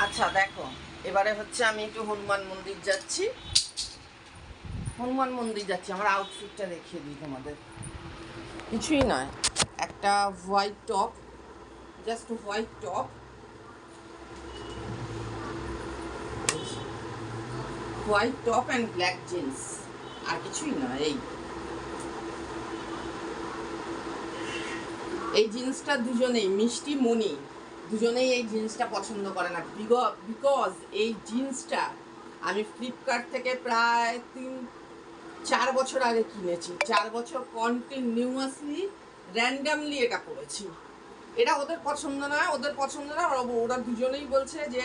আচ্ছা দেখো, এবারে হচ্ছে আমি একটু হনুমান মন্দির যাচ্ছি। আমার আউটফিটটা দেখিয়ে দিই তোমাদের। কিছুই নয়, একটা white top, just white top, and black jeans, আর কিছুই নয়। এই জিন্সটা দুজনেই, মিষ্টি মনি দুজনেই এই জিন্সটা পছন্দ করে না, বিকজ এই জিন্সটা আমি ফ্লিপকার্ট থেকে প্রায় 3-4 বছর আগে কিনেছি। 4 বছর কন্টিনিউয়াসলি র্যান্ডামলি এটা পরেছি। এটা ওদের পছন্দ না, ওরা দুজনেই বলছে যে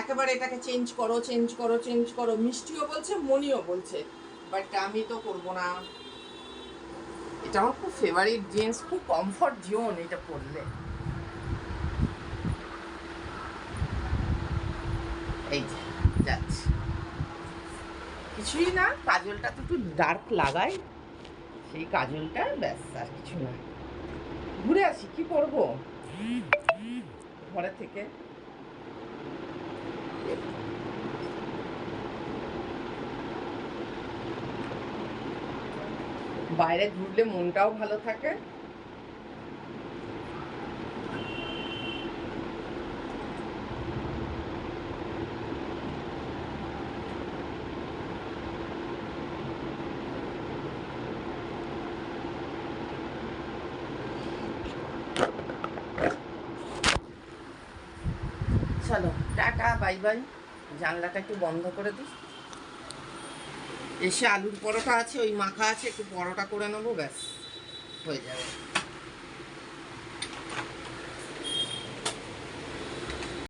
একেবারে এটাকে চেঞ্জ করো। মিষ্টিও বলছে, মনিও বলছে, বাট আমি তো করবো না। এটা আমার খুব ফেভারিট জিন্স, খুব কমফর্ট জোন এটা পরলে। এই যে যাচ্ছি, কিছুই না, কাজলটা তো একটু ডার্ক লাগাই, সেই কাজলটা, ব্যাস, আর কিছু না। ঘুরে আসি, কি করবো ঘরে থেকে। বাইরে ঘুরলে মনটাও ভালো থাকে। চলো টাটা, বাই বাই। জানলাটা একটু বন্ধ করে দিই। এসে আলুর পরোটা আছে, ওই মাখা আছে, একটু পরোটা করে নেবো, ব্যাস হয়ে যাবে।